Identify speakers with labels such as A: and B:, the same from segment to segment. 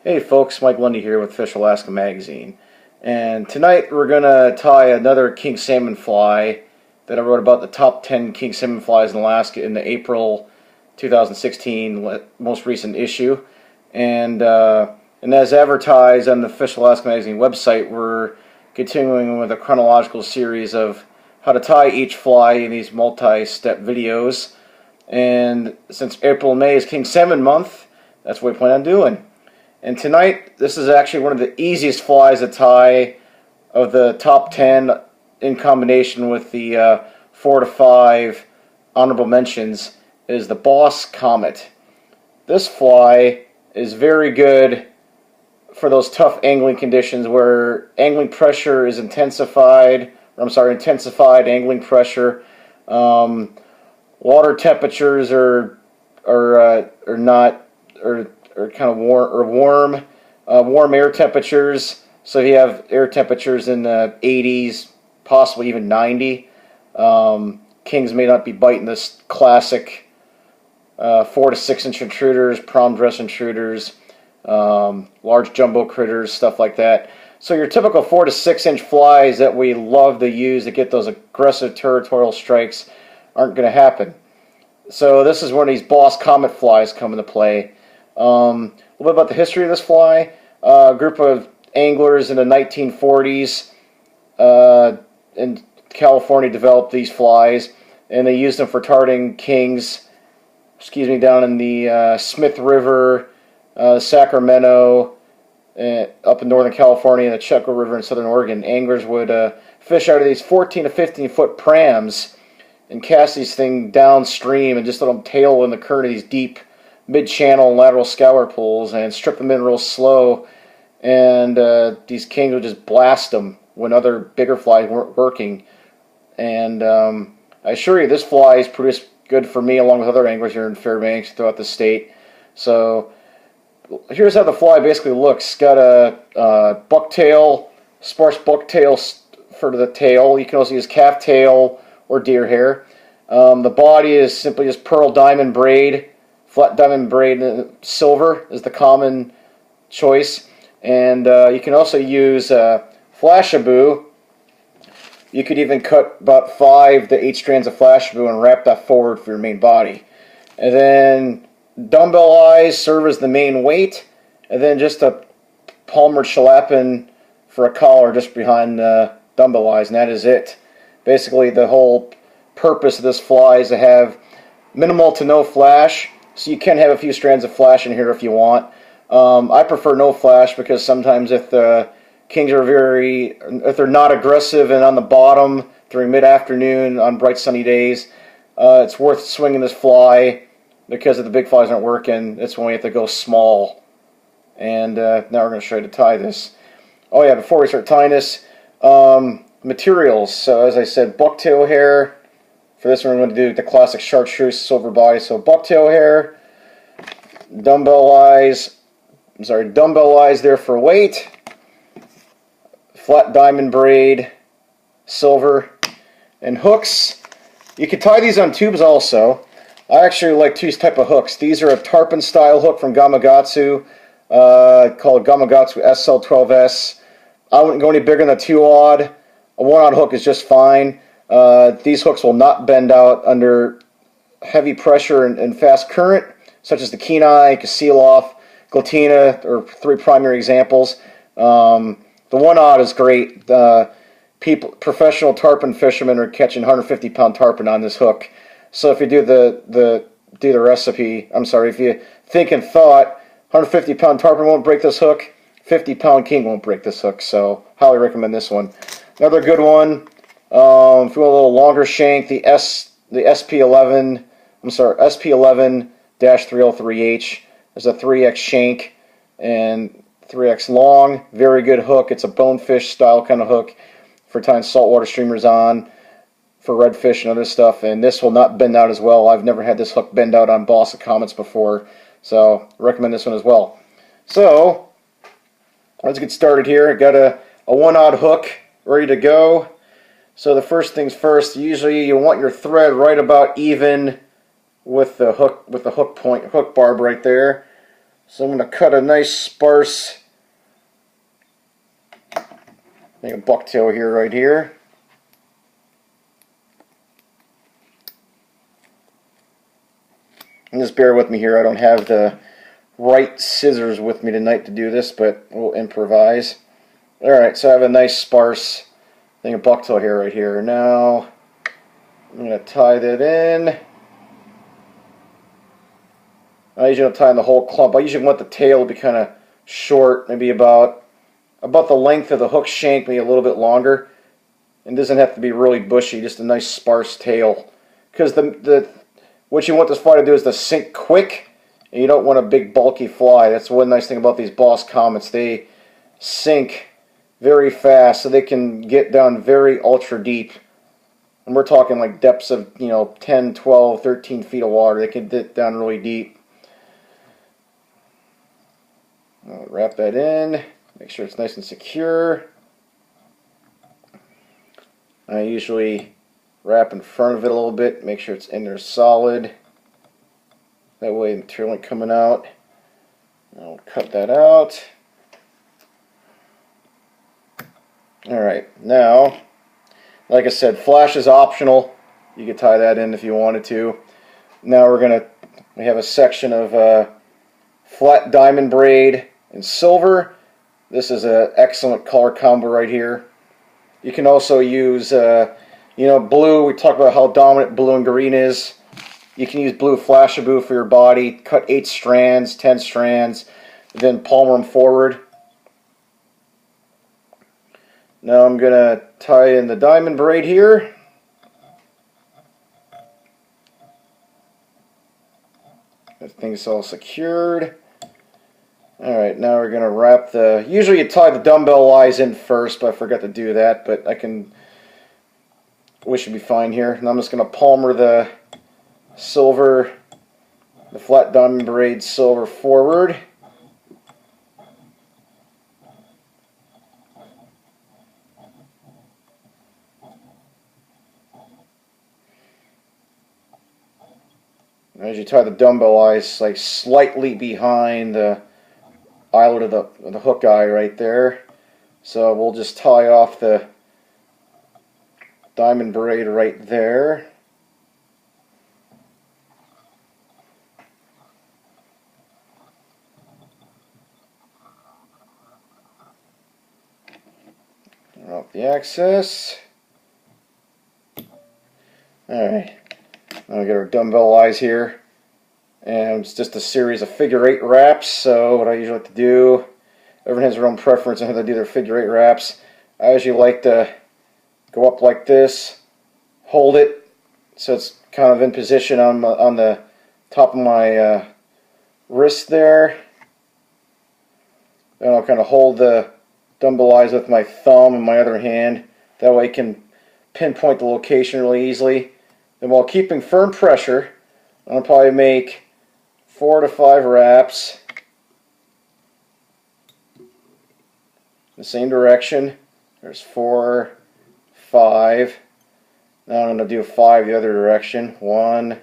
A: Hey folks, Mike Lundy here with Fish Alaska Magazine. And tonight we're going to tie another king salmon fly that I wrote about the top 10 king salmon flies in Alaska in the April 2016 most recent issue. And as advertised on the Fish Alaska Magazine website, we're continuing with a chronological series of how to tie each fly in these multi-step videos. And since April and May is king salmon month, that's what we plan on doing. And tonight, this is actually one of the easiest flies to tie of the top 10 in combination with the 4 to 5 honorable mentions, is the Boss Comet. This fly is very good for those tough angling conditions where angling pressure is intensified angling pressure. Water temperatures are kind of warm air temperatures. So if you have air temperatures in the 80s, possibly even 90, kings may not be biting this classic 4 to 6 inch intruders, prom dress intruders, large jumbo critters, stuff like that. So your typical 4 to 6 inch flies that we love to use to get those aggressive territorial strikes aren't going to happen. So this is when these Boss Comet flies come into play. A little bit about the history of this fly. A group of anglers in the 1940s in California developed these flies, and they used them for targeting kings, down in the Smith River, Sacramento, up in Northern California, and the Chucko River in Southern Oregon. Anglers would fish out of these 14 to 15 foot prams and cast these things downstream and just let them tail in the current of these deep mid-channel and lateral scour pools and strip them in real slow, and these kings would just blast them when other bigger flies weren't working. And I assure you, this fly is produced good for me along with other anglers here in Fairbanks throughout the state. So here's how the fly basically looks. It's got a bucktail, sparse bucktail for the tail. You can also use calf tail or deer hair. The body is simply just pearl diamond braid. Flat diamond braid silver is the common choice. And you can also use flashabou. You could even cut about 5 to 8 strands of flashabou and wrap that forward for your main body. And then dumbbell eyes serve as the main weight. And then just a palmer schlappen for a collar just behind the dumbbell eyes. And that is it. Basically, the whole purpose of this fly is to have minimal to no flash. So you can have a few strands of flash in here if you want. I prefer no flash because sometimes if the kings are if they're not aggressive and on the bottom during mid-afternoon on bright sunny days, it's worth swinging this fly because if the big flies aren't working, it's when we have to go small. And now we're going to show you to tie this. Oh yeah, before we start tying this, materials. So as I said, bucktail hair. For this one, we're going to do the classic chartreuse silver body. So bucktail hair, dumbbell eyes there for weight, flat diamond braid, silver, and hooks. You can tie these on tubes also. I actually like 2 type of hooks. These are a tarpon style hook from Gamakatsu, called Gamakatsu SL12S. I wouldn't go any bigger than a 2-aught. A 1-aught hook is just fine. These hooks will not bend out under heavy pressure and fast current, such as the Kenai, Kasilof, Glatina, are 3 primary examples. The 1-aught is great. Professional tarpon fishermen are catching 150-pound tarpon on this hook. So if you do the recipe, if you think and thought 150-pound tarpon won't break this hook, 50-pound king won't break this hook. So highly recommend this one. Another good one. If you want a little longer shank, the SP11-303H is a 3X shank and 3X long. Very good hook. It's a bonefish style kind of hook for tying saltwater streamers on for redfish and other stuff. And this will not bend out as well. I've never had this hook bend out on Boss Comets before, so I recommend this one as well. So let's get started here. I got a 1-aught hook ready to go. So the first things first, usually you want your thread right about even with the hook point, hook barb right there. So I'm going to cut a nice sparse, make a bucktail here, right here. And just bear with me here, I don't have the right scissors with me tonight to do this, but we'll improvise. Alright, so I have a nice sparse thing of bucktail here, right here. Now, I'm going to tie that in. I usually don't tie in the whole clump. I usually want the tail to be kind of short, maybe about the length of the hook shank, maybe a little bit longer. It doesn't have to be really bushy, just a nice sparse tail. Because what you want this fly to do is to sink quick, and you don't want a big bulky fly. That's one nice thing about these Boss Comets. They sink very fast, so they can get down very ultra deep. And we're talking like depths of 10, 12, 13 feet of water. They can get down really deep. I'll wrap that in, make sure it's nice and secure. I usually wrap in front of it a little bit, make sure it's in there solid. That way the material ain't coming out. I'll cut that out. Alright, now, like I said, flash is optional. You could tie that in if you wanted to. Now we have a section of flat diamond braid in silver. This is an excellent color combo right here. You can also use, blue. We talked about how dominant blue and green is. You can use blue Flashaboo for your body. Cut 8 strands, 10 strands, then palmer them forward. Now I'm going to tie in the diamond braid here. That thing's all secured. Alright, now we're going to wrap usually you tie the dumbbell eyes in first, but I forgot to do that, but we should be fine here. And I'm just going to palmer the flat diamond braid silver forward. As you tie the dumbbell eyes, like slightly behind the eyelet of the hook eye right there. So we'll just tie off the diamond braid right there. Off the excess. Alright, now we get our dumbbell eyes here. And it's just a series of figure 8 wraps. So what I usually like to do, everyone has their own preference on how they do their figure 8 wraps. I usually like to go up like this, hold it so it's kind of in position on the top of my wrist there. Then I'll kind of hold the dumbbell eyes with my thumb and my other hand. That way I can pinpoint the location really easily. Then while keeping firm pressure, I'll probably make 4 to 5 wraps in the same direction. There's 4, 5. Now I'm going to do 5 the other direction. 1,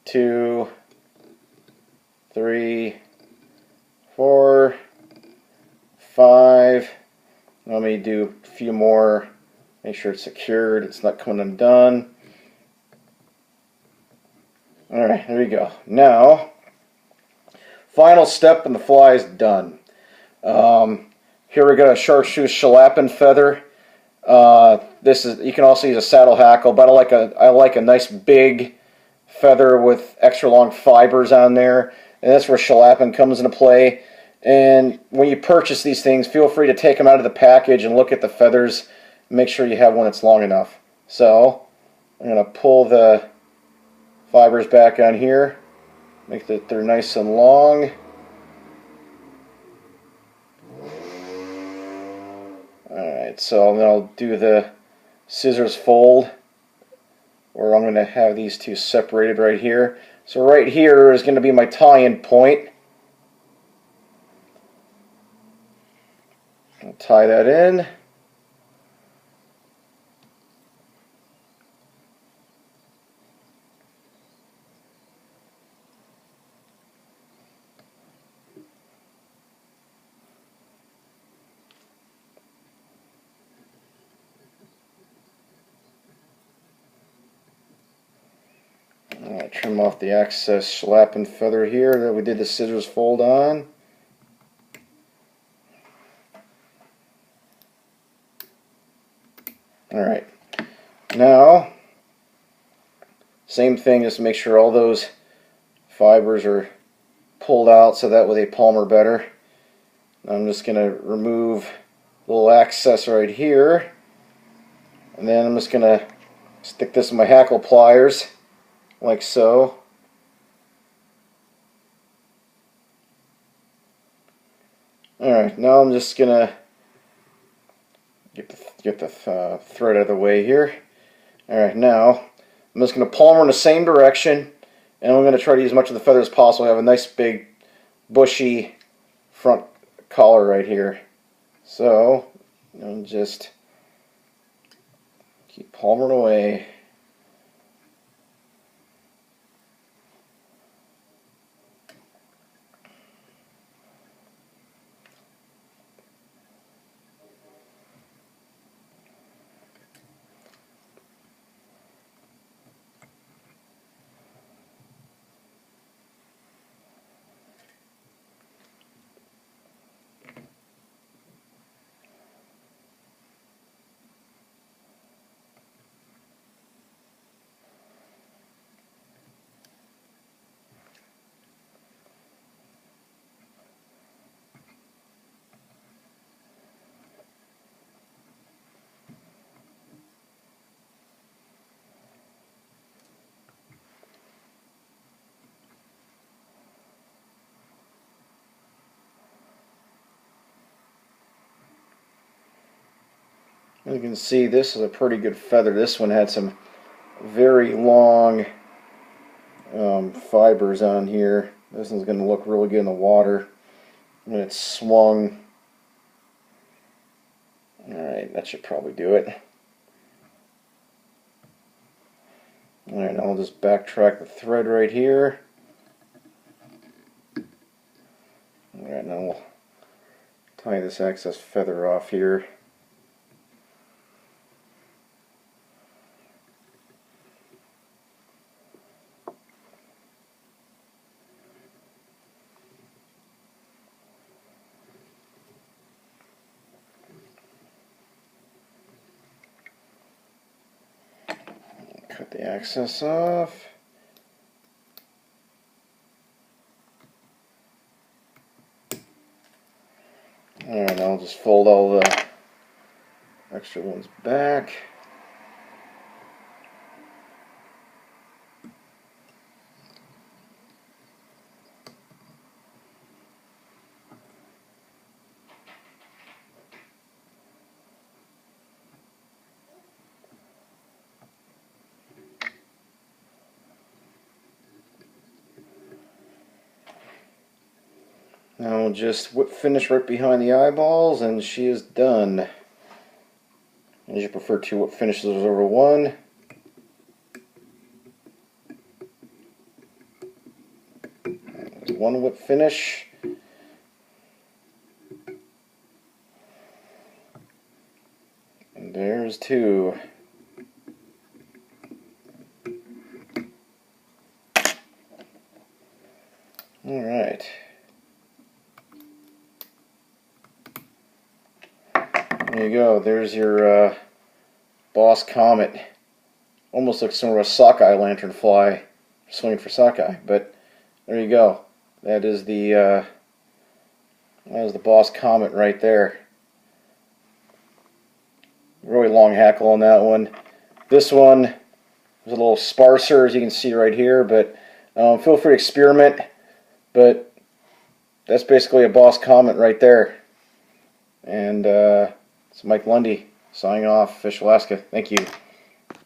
A: 2, 3, 4, 5. Let me do a few more. Make sure it's secured. It's not coming undone. Alright, there we go. Now, final step and the fly is done. Here we got a chartreuse shallapin feather. You can also use a saddle hackle, but I like a nice big feather with extra long fibers on there, and that's where shallapin comes into play. And when you purchase these things, feel free to take them out of the package and look at the feathers. Make sure you have one that's long enough. So I'm going to pull the fibers back on here, make that they're nice and long. Alright, so then I'll do the scissors fold, where I'm going to have these two separated right here. So right here is going to be my tie-in point. I'll tie that in. Trim off the excess schlap and feather here that we did the scissors fold on. Alright, now same thing, just make sure all those fibers are pulled out so that way they palmer better. I'm just going to remove a little excess right here, and then I'm just going to stick this in my hackle pliers like so. Alright, now I'm just going to get the thread out of the way here. Alright, now I'm just going to palmer in the same direction, and I'm going to try to use as much of the feather as possible. I have a nice big bushy front collar right here. So, just keep palmering away. You can see this is a pretty good feather. This one had some very long fibers on here. This one's going to look really good in the water when it's swung. Alright, that should probably do it. Alright, I'll just backtrack the thread right here. Alright, now we'll tie this excess feather off here. Cut the excess off. And I'll just fold all the extra ones back. Now we'll just whip finish right behind the eyeballs, and she is done. As you prefer to whip finishes over one. There's one whip finish. And there's two. Alright. There you go. There's your Boss Comet. Almost looks sort of a sockeye lantern fly, swinging for sockeye. But there you go. That is the Boss Comet right there. Really long hackle on that one. This one is a little sparser, as you can see right here. But feel free to experiment. But that's basically a Boss Comet right there. And it's Mike Lundy signing off, Fish Alaska. Thank you.